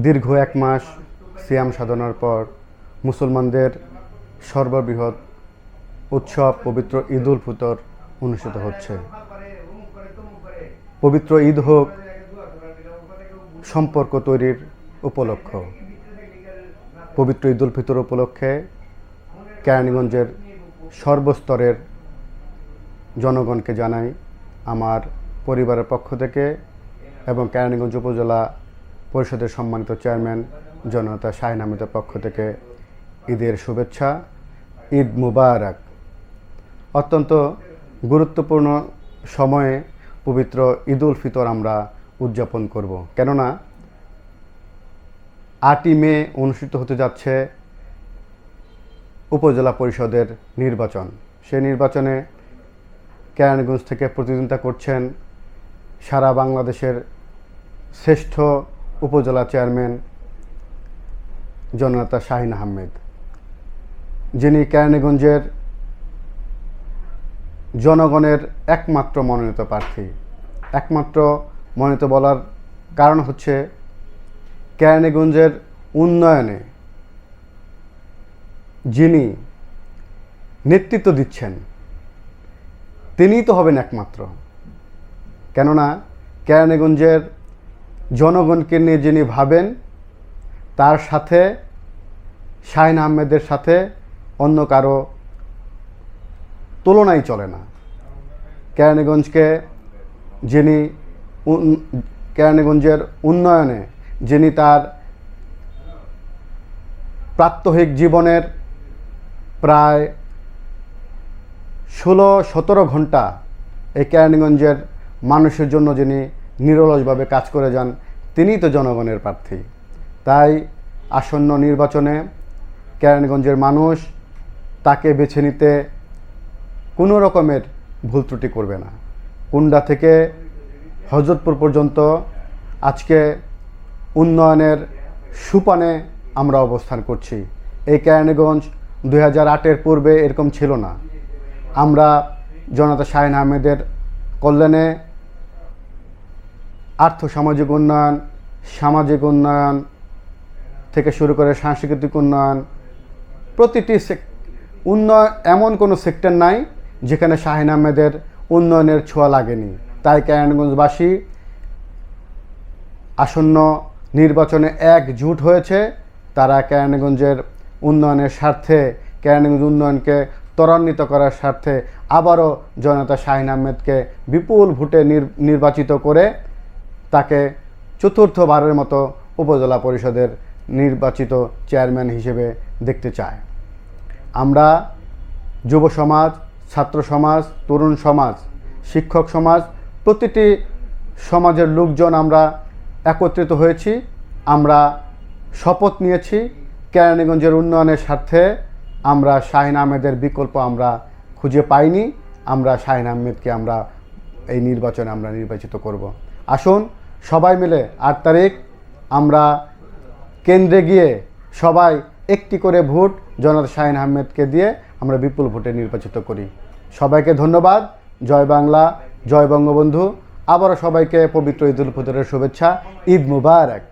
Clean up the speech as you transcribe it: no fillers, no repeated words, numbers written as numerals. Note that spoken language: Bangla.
দীর্ঘ এক মাস সিয়াম সাধনার পর মুসলমানদের সর্ববৃহৎ উৎসব পবিত্র ঈদ উল ফিতর অনুষ্ঠিত হচ্ছে। পবিত্র ঈদ হোক সম্পর্ক তৈরির উপলক্ষ। পবিত্র ঈদ উল ফিতর উপলক্ষে কেরানীগঞ্জের সর্বস্তরের জনগণকে জানাই আমার পরিবারের পক্ষ থেকে এবং কেরানীগঞ্জ উপজেলা পরিষদের সম্মানিত চেয়ারম্যান জনতা শাহিন আহমেদের পক্ষ থেকে ঈদের শুভেচ্ছা। ঈদ মুবারক। অত্যন্ত গুরুত্বপূর্ণ সময়ে পবিত্র ঈদ উল ফিতর আমরা উদযাপন করব, কেননা 8ই মে অনুষ্ঠিত হতে যাচ্ছে উপজেলা পরিষদের নির্বাচন। সেই নির্বাচনে কেরানীগঞ্জ থেকে প্রতিদ্বন্দ্বিতা করছেন সারা বাংলাদেশের শ্রেষ্ঠ উপজেলা চেয়ারম্যান জনতা শাহিন আহমেদ, যিনি কেরানীগঞ্জের জনগণের একমাত্র মনোনীত প্রার্থী। একমাত্র মনোনীত বলার কারণ হচ্ছে কেরানীগঞ্জের উন্নয়নে যিনি নেতৃত্ব দিচ্ছেন তিনিই তো হবেন একমাত্র। কেননা কেরানীগঞ্জের জনগণকে নিয়ে যিনি ভাবেন, তার সাথে শাহিন আহমেদের সাথে অন্য কারো তুলনাই চলে না। কেরানীগঞ্জকে যিনি কেরানীগঞ্জের উন্নয়নে যিনি তার প্রাত্যহিক জীবনের প্রায় 16-17 ঘন্টা এই কেরানীগঞ্জের মানুষের জন্য যিনি নিরলসভাবে কাজ করে যান, তিনিই তো জনগণের প্রার্থী। তাই আসন্ন নির্বাচনে কেরানীগঞ্জের মানুষ তাকে বেছে নিতে কোনো রকমের ভুল ত্রুটি করবে না। কুন্ডা থেকে হযরতপুর পর্যন্ত আজকে উন্নয়নের সোপানে আমরা অবস্থান করছি। এই কেরানীগঞ্জ 2008-এর পূর্বে এরকম ছিল না। আমরা জনতা শাহিন আহমেদের কল্যাণে আর্থসামাজিক উন্নয়ন, সামাজিক উন্নয়ন থেকে শুরু করে সাংস্কৃতিক উন্নয়ন, প্রতিটি উন্নয়ন, এমন কোনো সেক্টর নাই যেখানে শাহিন আহমেদের উন্নয়নের ছোঁয়া লাগেনি। তাই কেরানীগঞ্জবাসী আসন্ন নির্বাচনে একজোট হয়েছে। তারা কেরানীগঞ্জের উন্নয়নের স্বার্থে, কেরানীগঞ্জ উন্নয়নকে ত্বরান্বিত করার স্বার্থে আবারও জনতা শাহিন আহমেদকে বিপুল ভোটে নির্বাচিত করে তাকে চতুর্থবারের মতো উপজেলা পরিষদের নির্বাচিত চেয়ারম্যান হিসেবে দেখতে চায়। আমরা যুব সমাজ, ছাত্র সমাজ, তরুণ সমাজ, শিক্ষক সমাজ, প্রতিটি সমাজের লোকজন আমরা একত্রিত হয়েছি। আমরা শপথ নিয়েছি কেরানীগঞ্জের উন্নয়নের স্বার্থে আমরা শাহিন আহমেদের বিকল্প আমরা খুঁজে পাইনি। আমরা শাহিন আহমেদকে আমরা এই নির্বাচনে আমরা নির্বাচিত করব। আসুন সবাই মিলে 8 তারিখ আমরা কেন্দ্রে গিয়ে সবাই একটি করে ভোট জনতা শাহিন আহমেদকে দিয়ে আমরা বিপুল ভোটে নির্বাচিত করি। সবাইকে ধন্যবাদ। জয় বাংলা, জয় বঙ্গবন্ধু। আবারও সবাইকে পবিত্র ঈদ উল ফিতরের শুভেচ্ছা। ঈদ মুবারক।